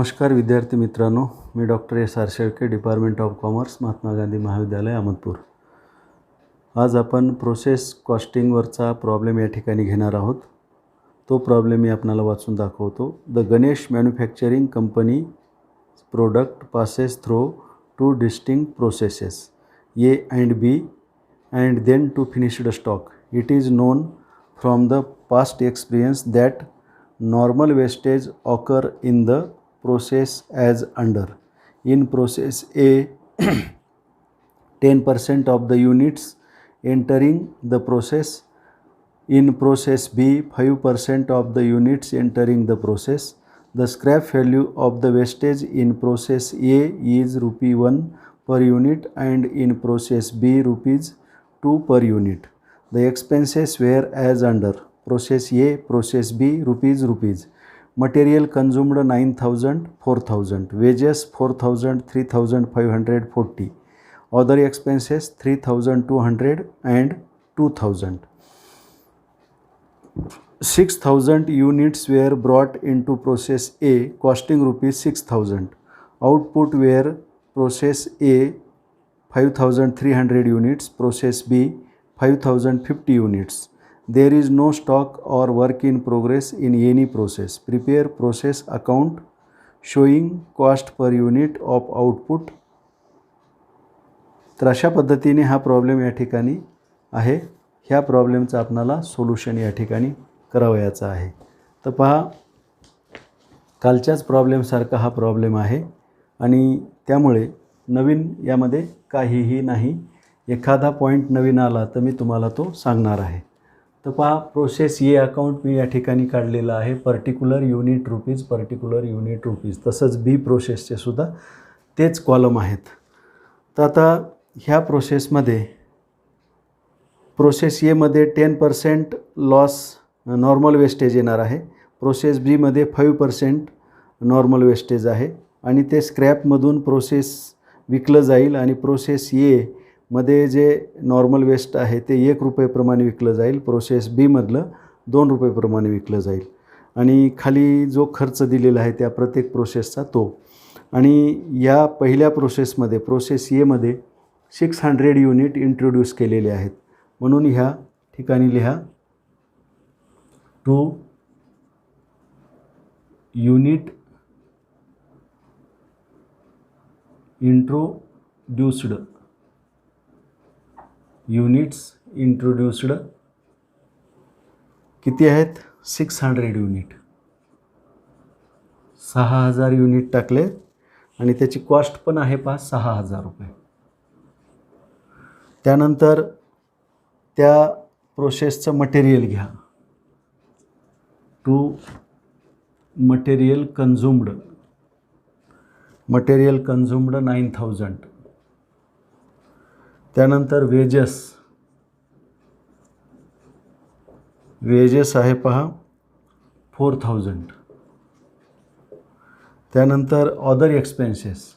नमस्कार विद्यार्थी मित्रांनो, मी doctor S R Shelke, department of commerce, Mahatma Gandhi महाविद्यालय, अहमदपूर. आज आपण प्रोसेस कॉस्टिंगवरचा प्रॉब्लेम या ठिकाणी घेणार आहोत. तो प्रॉब्लेम मी आपल्याला वाचून दाखवतो. The Ganesh manufacturing company product passes through two distinct processes A and B and then to finished stock. It is known from the past experience that normal wastage occur in the process as under. In process A, 10% of the units entering the process. In process B, 5% of the units entering the process. The scrap value of the wastage in process A is ₹1 per unit and in process B ₹2 per unit. The expenses were as under. Process A, process B, rupees. Material consumed 9,000, 4,000. Wages 4,000, 3,540. Other expenses 3,200 and 2,000. 6,000 units were brought into process A, costing ₹6,000. Output were process A 5,300 units, process B 5,050 units. There is no stock or work in progress in any process. Prepare process account showing cost per unit of output. तर अशा पद्धतीने हा problem या ठिकाणी आहे. ह्या प्रॉब्लेमचा आपल्याला solution या ठिकाणी करावयाचा आहे. तर पहा, कालच्याच प्रॉब्लेमसारखा हा प्रॉब्लेम आहे आणि त्यामुळे नवीन यामध्ये काहीही नाही. एखादा पॉईंट नवीन आला तर मी तुम्हाला तो सांगणार आहे. तर पहा, प्रोसेस ए अकाउंट मी या ठिकाणी काढलेलं आहे. Particular unit rupees. तसंच बी प्रोसेसचे सुद्धा तेच कॉलम आहेत. तर आता ह्या प्रोसेसमध्ये प्रोसेस एमध्ये 10% लॉस नॉर्मल वेस्टेज येणार आहे. प्रोसेस बीमध्ये 5% नॉर्मल वेस्टेज आहे आणि ते स्क्रॅपमधून प्रोसेस विकलं जाईल आणि प्रोसेस एमध्ये जे नॉर्मल वेस्ट आहे ते ₹1 प्रमाणे विकलं जाईल. प्रोसेस बीमधलं ₹2 प्रमाणे विकलं जाईल आणि खाली जो खर्च दिलेला आहे त्या प्रत्येक प्रोसेसचा तो. आणि या पहिल्या प्रोसेसमध्ये प्रोसेस एमध्ये 600 युनिट इंट्रोड्यूस केलेले आहेत. म्हणून ह्या ठिकाणी लिहा 2 युनिट इंट्रोड्यूस्ड किती आहेत? 600 युनिट. 6,000 युनिट टाकले आणि त्याची कॉस्ट पण आहे पहा ₹6,000. त्यानंतर त्या प्रोसेसचं मटेरियल घ्या. To material consumed 9,000. त्यानंतर वेजेस आहे पहा 4,000. त्यानंतर अदर एक्सपेन्सेस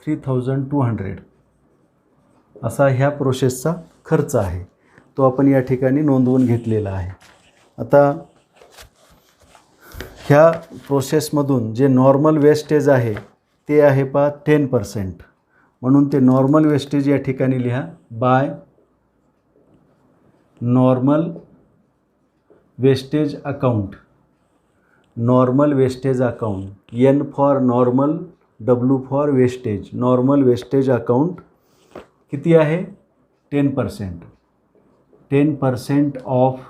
3,200 असा ह्या प्रोसेसचा खर्च आहे. तो आपण या ठिकाणी नोंदवून घेतलेला आहे. आता ह्या प्रोसेसमधून जे नॉर्मल वेस्टेज आहे ते आहे पहा 10%. म्हणून ते नॉर्मल वेस्टेज या ठिकाणी लिहा by normal wastage account. N for normal, W for wastage. Normal wastage account किती आहे? 10%. 10% ऑफ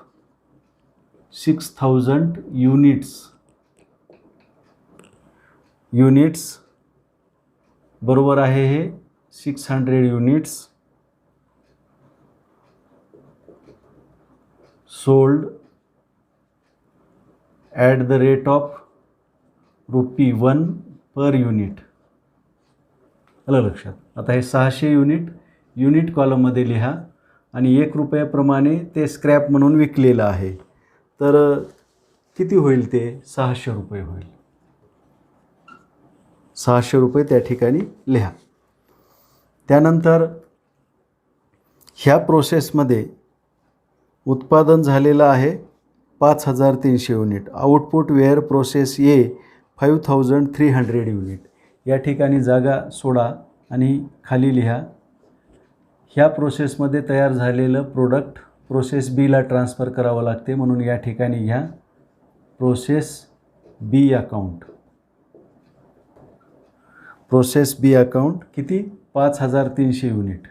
6,000 युनिट्स बरोबर आहे हे 600 units sold at the rate of ₹1 per unit. आलं लक्षात? आता हे 600 युनिट कॉलममध्ये लिहा आणि ₹1 प्रमाणे ते स्क्रॅप म्हणून विकलेलं आहे. तर किती होईल? ते ₹600 होईल. ₹600 त्या ठिकाणी लिहा. त्यानंतर ह्या प्रोसेसमध्ये उत्पादन झालेलं आहे 5300 unit. Output where process A 5300 unit. या ठिकाणी जागा सोडा आणि खाली लिहा. ह्या प्रोसेसमध्ये तयार झालेलं प्रोडक्ट प्रोसेस बीला ट्रान्सफर करावं लागते, म्हणून या ठिकाणी घ्या प्रोसेस बी अकाउंट. प्रोसेस बी अकाउंट किती? 5300 युनिट.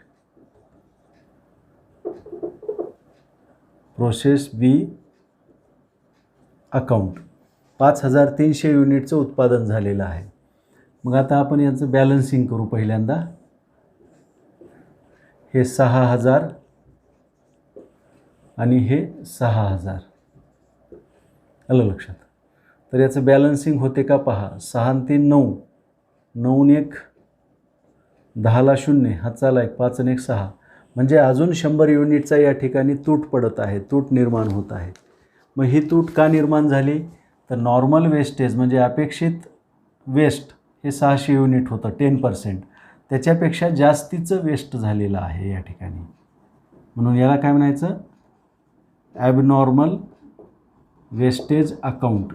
प्रोसेस बी अकाउंट 5300 युनिटचं उत्पादन झालेलं आहे. मग आता आपण याचं बॅलन्सिंग करू. पहिल्यांदा हे 6000 आणि हे 6000 आलं लक्षात. तर याचं बॅलन्सिंग होते का पहा. 6 आणि 3 9, 9 आणि 1 10ला 0, हातचाला 1, 5 आणि 1 6, म्हणजे अजून 100 युनिटचा या ठिकाणी तूट पडत आहे, तूट निर्माण होत आहे. मग ही तूट का निर्माण झाली? तर नॉर्मल वेस्टेज म्हणजे अपेक्षित वेस्ट हे 600 युनिट होतं, 10%. त्याच्यापेक्षा जास्तीचं वेस्ट झालेलं आहे या ठिकाणी, म्हणून याला काय म्हणायचं? Abnormal wastage account.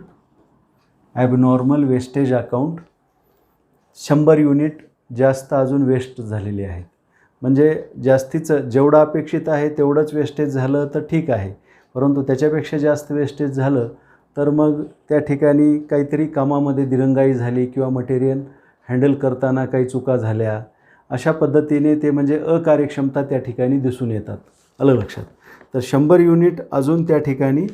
Abnormal wastage account. 100 unit जास्त अजून वेस्ट झालेले आहेत, म्हणजे जास्तीचं जेवढं अपेक्षित आहे तेवढंच वेस्टेज झालं तर ठीक आहे, परंतु त्याच्यापेक्षा जास्त वेस्टेज झालं तर मग त्या ठिकाणी काहीतरी कामामध्ये दिरंगाई झाली किंवा मटेरियल हँडल करताना काही चुका झाल्या, अशा पद्धतीने ते म्हणजे अकार्यक्षमता त्या ठिकाणी दिसून येतात. आलं लक्षात. तर 100 युनिट अजून त्या ठिकाणी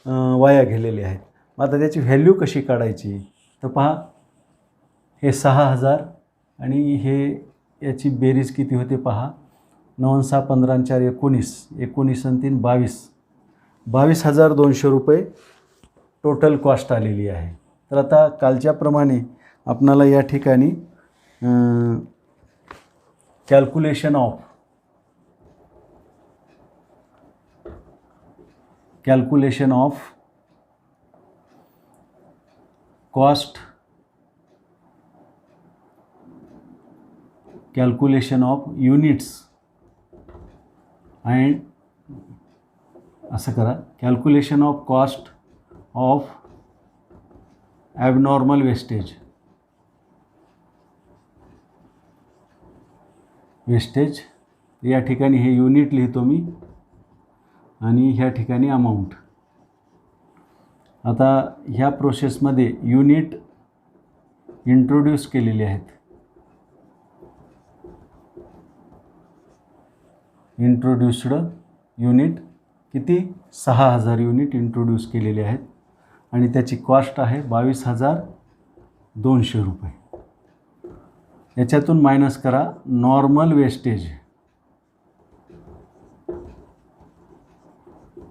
वाया गेलेले आहेत. मग आता त्याची व्हॅल्यू कशी काढायची? तर पहा, हे 6000 आणि हे याची बेरीज किती होते पहा. 9 6 15 4 19, 19 आणि 3 22, 22,200 रुपये टोटल कॉस्ट आलेली आहे. तर आता कालच्याप्रमाणे आपणाला या ठिकाणी calculation of cost, calculation of units and असं करा, calculation of cost of abnormal wastage. या ठिकाणी हे युनिट लिहितो मी आणि ह्या ठिकाणी अमाऊंट. आता ह्या प्रोसेसमध्ये युनिट इंट्रोड्यूस केलेले आहेत. इंट्रोड्यूस्ड युनिट किती? 6000 युनिट इंट्रोड्यूस केलेले आहेत आणि त्याची कॉस्ट आहे 22,200 रुपये. याच्यातून मायनस करा नॉर्मल वेस्टेज.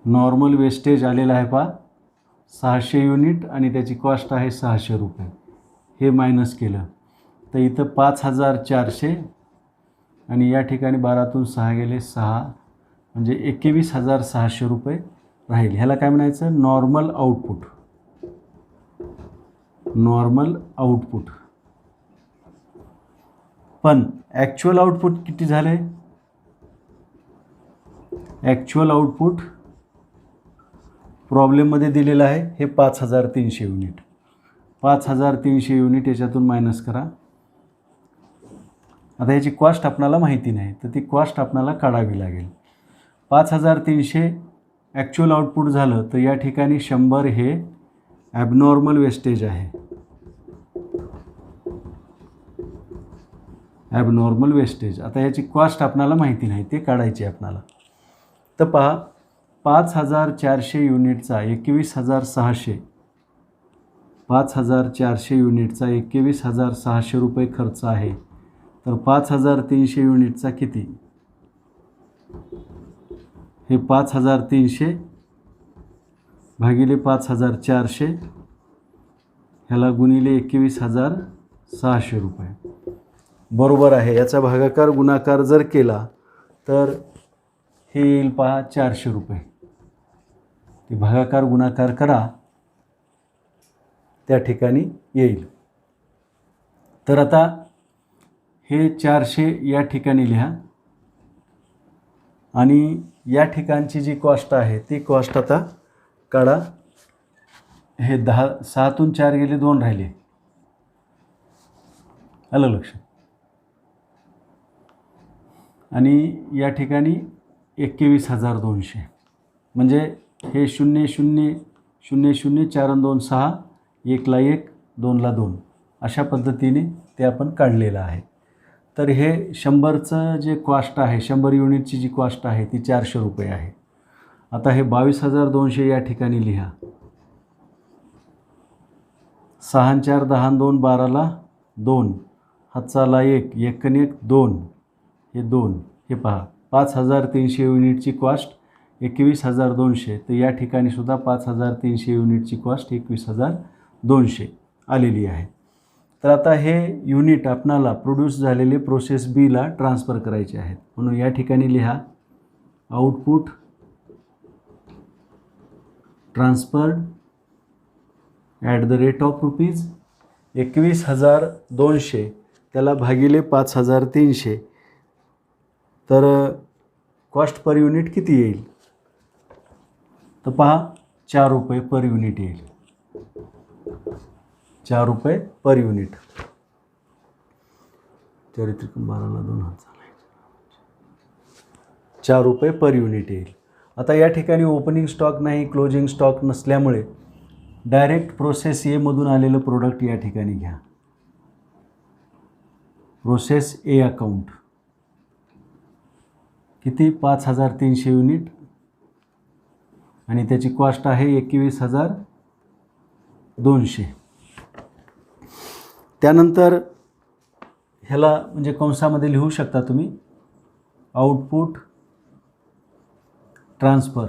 नॉर्मल वेस्टेज आलेलं आहे पहा 600 युनिट आणि त्याची कॉस्ट आहे 600 रुपये. हे मायनस केलं तर इथं 5400 आणि या ठिकाणी 12तून 6 गेले 6, म्हणजे 21,600 रुपये राहील. ह्याला काय म्हणायचं? Normal output. Normal output. पण ॲक्च्युअल आउटपुट किती झाले? ॲक्च्युअल आउटपुट प्रॉब्लेममध्ये दिलेलं आहे हे 5300 युनिट. 5300 युनिट याच्यातून मायनस करा. आता याची कॉस्ट आपणाला माहिती नाही, तर ती कॉस्ट आपणाला काढावी लागेल. 5300 ॲक्च्युअल आउटपुट झालं तर या ठिकाणी 100 हे ॲबनॉर्मल वेस्टेज आहे. Abnormal wastage. आता याची कॉस्ट आपणाला माहिती नाही, ते काढायची आपणाला. तर पहा 5400 युनिटचा 21,600, 5400 युनिटचा 21,600 रुपये खर्च आहे. तर 5300 युनिटचा किती? हे 5300 भागिले 5400 ह्याला गुणिले 21,600 रुपये बरोबर आहे. याचा भागाकार गुणाकार जर केला तर हे येईल पहा 400 रुपये. ते भागाकार गुणाकार करा, त्या ठिकाणी येईल. तर आता हे 400 या ठिकाणी लिहा आणि या ठिकाणची जी कॉस्ट आहे ती कॉस्ट आता काढा. हे 6तून 4 गेले 2 राहिले. आलं लक्षात. आणि या ठिकाणी 21,200 म्हणजे हे 0 0 0 0 4 आणि 2 6 1 ला 1 2 ला 2 अशा पद्धतीने ते आपण काढलेलं आहे. तर हे 100चं जे कॉस्ट आहे 100 युनिटची जी कॉस्ट आहे ती 400 रुपये आहे. आता हे 22,200 या ठिकाणी लिहा. 6 आणि 4 10 आणि 2 12ला 2 हातचाला 1 1 आणि 1 2 हे 2 हे पहा 5,300 युनिटची कॉस्ट 21,200. तर या ठिकाणी सुद्धा 5,300 युनिटची कॉस्ट 21,200 आलेली आहे. तर आता हे युनिट आपणाला प्रोड्यूस झालेले प्रोसेस बीला ट्रान्सफर करायचे आहेत. म्हणून या ठिकाणी लिहा output transferred at the rate of rupees 21,200 त्याला भागिले 5,300. तर कॉस्ट पर युनिट किती येईल तर पहा 4 रुपये पर युनिट येईल. 4 रुपये पर युनिट. 4×12ला 2 हात झाला 4 रुपये पर युनिट येईल. आता या ठिकाणी ओपनिंग स्टॉक नाही, क्लोजिंग स्टॉक नसल्यामुळे डायरेक्ट प्रोसेस ए मधून आलेलं प्रोडक्ट या ठिकाणी घ्या. प्रोसेस ए अकाउंट किती 5,300 युनिट आणि त्याची कॉस्ट आहे 21,200. त्यानंतर ह्याला म्हणजे कंसामध्ये लिहू शकता तुम्ही आउटपुट ट्रान्सफर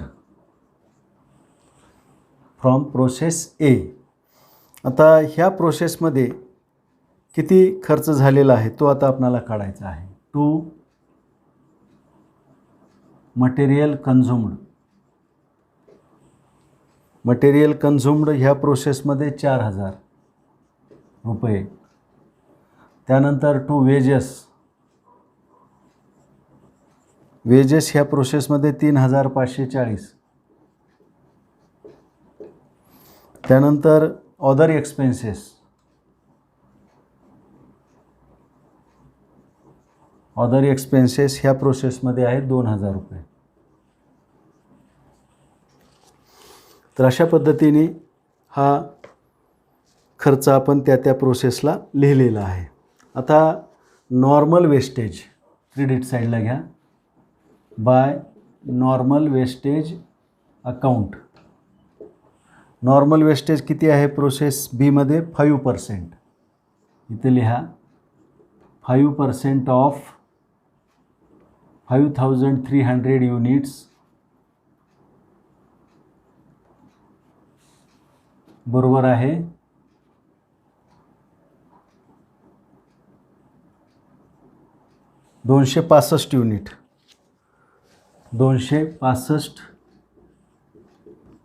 फ्रॉम प्रोसेस ए. आता ह्या प्रोसेसमध्ये किती खर्च झालेला आहे तो आता आपल्याला काढायचा आहे. टू मटेरियल कन्झ्युम्ड ह्या प्रोसेसमध्ये 4,000 रुपये. त्यानंतर टू वेजेस ह्या प्रोसेसमध्ये 3,540. त्यानंतर अदर एक्सपेन्सेस ह्या प्रोसेसमध्ये आहेत 2,000 रुपये. तर अशा पद्धतीने हा खर्च आपण त्या प्रोसेसला लिहिलेला आहे. आता नॉर्मल वेस्टेज क्रेडिट साईडला घ्या. By normal wastage account. Normal wastage किती आहे प्रोसेस बीमध्ये 5%. इथे लिहा 5% ऑफ 5,300 युनिट्स बरोबर आहे 265 unit. 265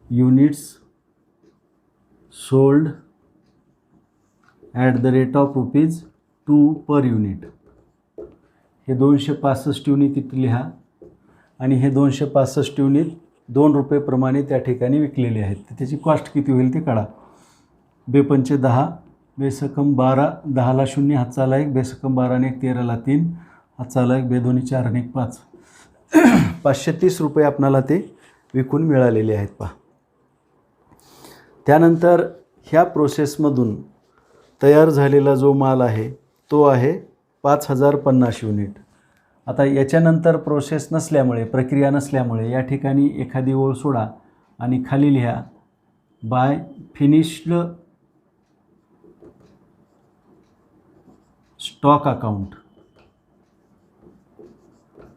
units sold at the rate of rupees 2 per unit. हे 265 युनिट इथे लिहा आणि हे 265 युनिट 2 रुपये प्रमाणे त्या ठिकाणी विकलेले आहेत. तर त्याची कॉस्ट किती होईल ते काढा. 2×5 10 बेसकम 12 10ला 0 हातचाला 1 बेसकम 12 आणि 1 13ला 3 हातचाला 1 2 4 आणि 1 5 530 रुपये आपणाला ते विकून मिळालेले आहेत पहा. त्यानंतर ह्या प्रोसेसमधून तयार झालेला जो माल आहे तो आहे 5,050 युनिट. आता याच्यानंतर प्रोसेस नसल्यामुळे प्रक्रिया नसल्यामुळे या ठिकाणी एखादी ओळ सोडा आणि खाली लिहा by finished stock account.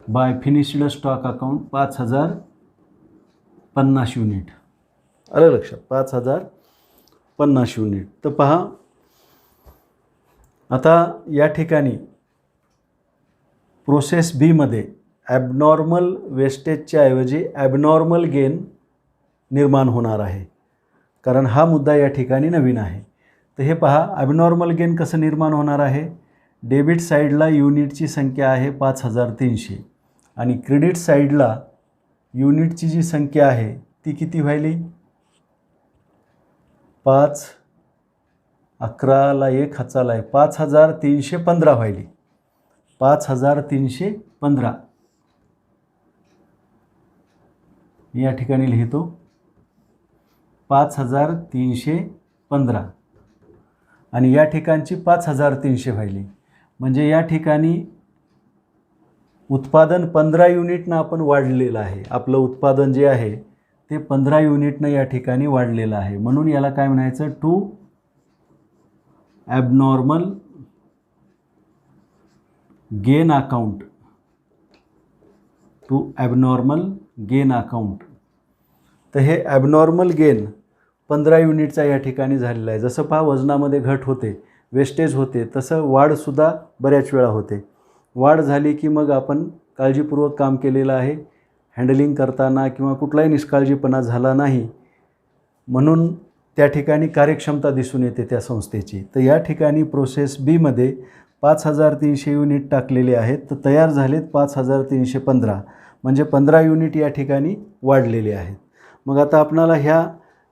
By finished stock account 5,050 unit. आलं लक्षात 5,050 युनिट. तर पहा आता या ठिकाणी प्रोसेस बीमध्ये ॲबनॉर्मल वेस्टेजच्या ऐवजी ॲबनॉर्मल गेन निर्माण होणार आहे कारण हा मुद्दा या ठिकाणी नवीन आहे. तर हे पहा ॲबनॉर्मल गेन कसं निर्माण होणार आहे. डेबिट साईडला युनिटची संख्या आहे 5,300 आणि क्रेडिट साईडला युनिटची जी संख्या आहे ती किती व्हायली? 5, 11ला 1 हाताला आहे, 5315 व्हायली. 5315 या ठिकाणी लिहितो 5315 आणि या ठिकाणची 5300 व्हायली. म्हणजे या ठिकाणी उत्पादन 15 युनिटनं आपण वाढलेलं आहे. आपलं उत्पादन जे आहे ते 15 युनिटनं या ठिकाणी वाढलेलं आहे. म्हणून याला काय म्हणायचं? To abnormal gain account. To abnormal gain account. तर हे ॲबनॉर्मल गेन 15 युनिटचा या ठिकाणी झालेला आहे. जसं पहा वजनामध्ये घट होते, वेस्टेज होते, तसं वाढसुद्धा बऱ्याच वेळा होते. वाढ झाली की मग आपण काळजीपूर्वक काम केलेलं आहे, हँडलिंग करताना किंवा कुठलाही निष्काळजीपणा झाला नाही, म्हणून त्या ठिकाणी कार्यक्षमता दिसून येते त्या संस्थेची. तर या ठिकाणी प्रोसेस बीमध्ये 5300 युनिट टाकलेले आहेत, तर तयार झालेत 5315, म्हणजे 15 युनिट या ठिकाणी वाढलेले आहेत. मग आता आपणाला ह्या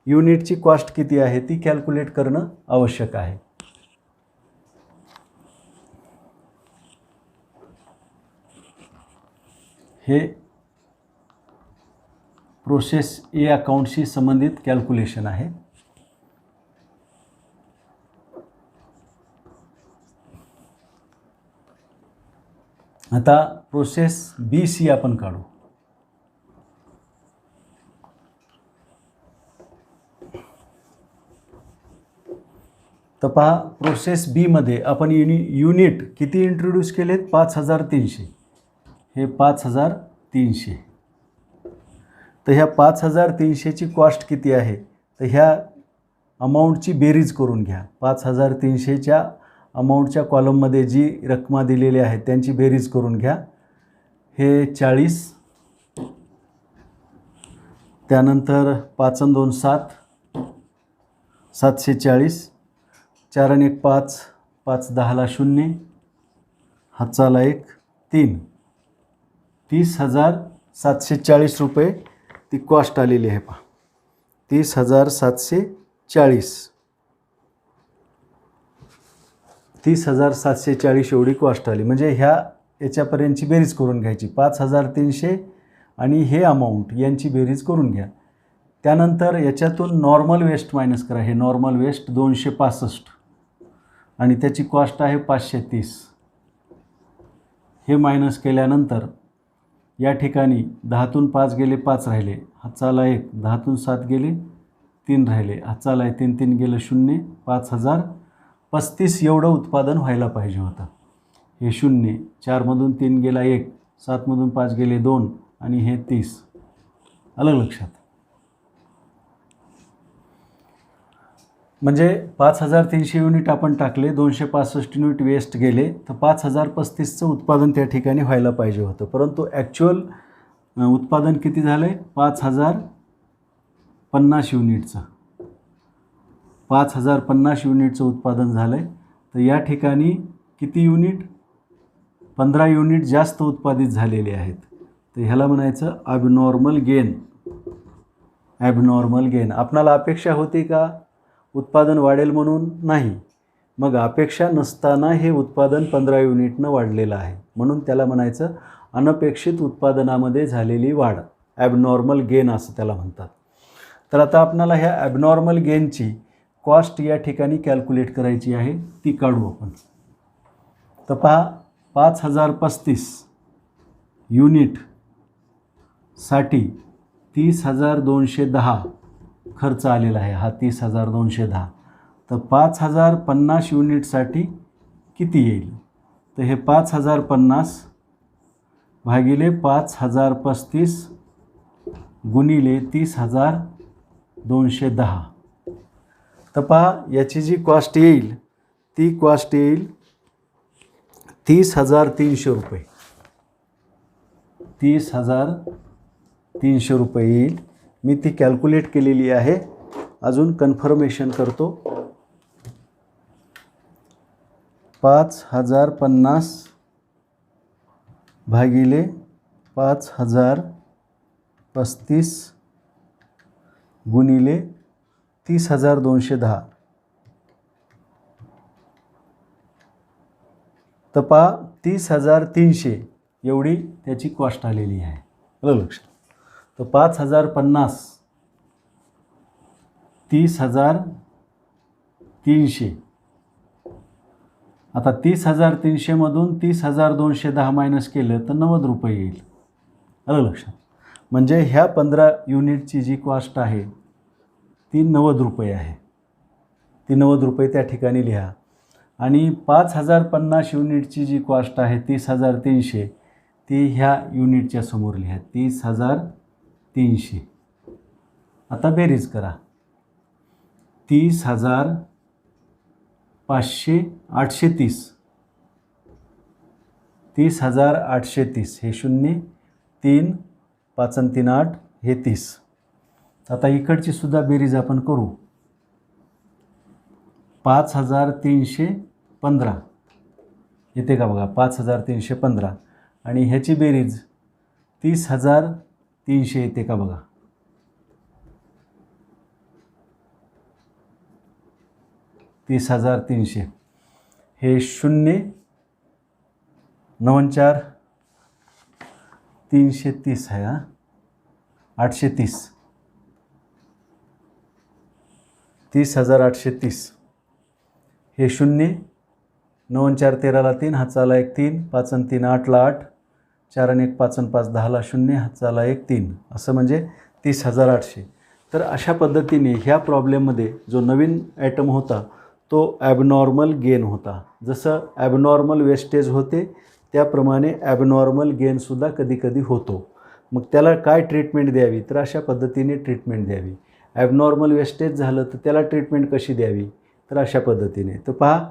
युनिटची कॉस्ट किती आहे ती कॅल्क्युलेट करणं आवश्यक आहे. हे प्रोसेस ए अकाउंटशी संबंधित कॅल्क्युलेशन आहे. आता प्रोसेस बी सी आपण काढू. तर पहा प्रोसेस बीमध्ये आपण युनिट किती इंट्रोड्यूस केलेत? 5300. हे 5300. तर ह्या 5300ची कॉस्ट किती आहे? तर ह्या अमाऊंटची बेरीज करून घ्या. 5300च्या अमाऊंटच्या कॉलममध्ये जी रक्कमा दिलेली आहे त्यांची बेरीज करून घ्या. हे 40, त्यानंतर 5 आणि 2 7, 740, 4 आणि 1 5, 5 10ला 0, हाताला 1 3, 30,740 रुपये ती कॉस्ट आलेली आहे. पहा 30,740, 30,740 एवढी कॉस्ट आली. म्हणजे याच्यापर्यंतची बेरीज करून घ्यायची. 5300 आणि हे अमाऊंट यांची बेरीज करून घ्या. त्यानंतर याच्यातून नॉर्मल वेस्ट मायनस करा. हे नॉर्मल वेस्ट 265 आणि त्याची कॉस्ट आहे 530. हे मायनस केल्यानंतर या ठिकाणी 10तून 5 गेले 5 राहिले, हाताला 1, 10तून 7 गेले 3 राहिले, हाताला 3 3 गेलं 0, 5035 एवढं उत्पादन व्हायला पाहिजे होतं. हे 0, 4मधून 3 गेला 1, 7मधून 5 गेले 2 आणि हे 30. आलं लक्षात? म्हणजे 5300 युनिट आपण टाकले, 265 युनिट वेस्ट गेले, तर 5035चं उत्पादन त्या ठिकाणी व्हायला पाहिजे होतं. परंतु ॲक्च्युअल उत्पादन किती झालं आहे? 5050 युनिटचं. 5050 युनिटचं उत्पादन झालं आहे. तर या ठिकाणी किती युनिट? 15 युनिट जास्त उत्पादित झालेले आहेत. तर ह्याला म्हणायचं ॲबनॉर्मल गेन. Abnormal gain. आपणाला अपेक्षा होती का उत्पादन वाढेल म्हणून? नाही. मग अपेक्षा नसताना हे उत्पादन 15 युनिटनं वाढलेलं आहे, म्हणून त्याला म्हणायचं अनपेक्षित उत्पादनामध्ये झालेली वाढ. ॲबनॉर्मल गेन असं त्याला म्हणतात. तर आता आपणाला ह्या ॲबनॉर्मल गेनची कॉस्ट या ठिकाणी कॅल्क्युलेट करायची आहे, ती काढू आपण. तर पहा 5035 युनिटसाठी 30,210 खर्च आलेला आहे. हा 30,210. तर 5050 युनिटसाठी किती येईल? तर हे 5050 भागिले 5035 गुणिले 30,210. तर पहा याची जी कॉस्ट येईल ती कॉस्ट येईल 30,300 रुपये. 30,300 रुपये येईल. मी ती कॅल्क्युलेट केलेली आहे, अजून कन्फर्मेशन करतो. 5050 भागिले 5035 गुणिले 30,210. तर पहा 30,300 एवढी त्याची कॉस्ट आलेली आहे. आलं लक्षात. तर 5,050 30,300. आता 30,300 मधून 30,210 मायनस केलं तर 90 रुपये येईल. आलं लक्षात. म्हणजे ह्या 15 युनिटची जी कॉस्ट आहे ती 90 रुपये आहे. ती 90 रुपये त्या ठिकाणी लिहा. आणि 5,050 युनिटची जी कॉस्ट आहे 30,300 ती ह्या युनिटच्या समोर लिहा 30,300. आता बेरीज करा. 30,500 830 30,830 हे 0 3 5 आणि 3 8 हे 30. आता इकडची सुद्धा बेरीज आपण करू. 5,315 येते का बघा. 5,315 आणि ह्याची बेरीज 30,300 येते का बघा. 30,300 हे 0 9 4 330 आहे. 830 30,830 हे 0 9 4 13ला 3 हातचाला 1 3 5 आणि 3 8ला 8 4 आणि 1 5 आणि 5 10ला 0 हातचाला 1 3 असं म्हणजे 30,800. तर अशा पद्धतीने ह्या प्रॉब्लेममध्ये जो नवीन आयटम होता तो ॲबनॉर्मल गेन होता. जसं ॲबनॉर्मल वेस्टेज होते त्याप्रमाणे ॲबनॉर्मल गेनसुद्धा कधीकधी होतो. मग त्याला काय ट्रीटमेंट द्यावी तर अशा पद्धतीने ट्रीटमेंट द्यावी. ॲबनॉर्मल वेस्टेज झालं तर त्याला ट्रीटमेंट कशी द्यावी तर अशा पद्धतीने. तर पहा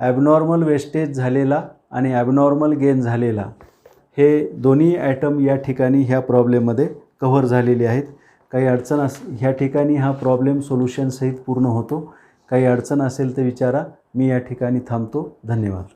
ॲबनॉर्मल वेस्टेज झालेला आणि ॲबनॉर्मल गेन झालेला हे दोन्ही आयटम या ठिकाणी ह्या प्रॉब्लेममध्ये कव्हर झालेले आहेत. काही अडचण ह्या ठिकाणी हा प्रॉब्लेम सोल्युशनसहित पूर्ण होतो. काही अडचण असेल तर विचारा. मी या ठिकाणी थांबतो. धन्यवाद.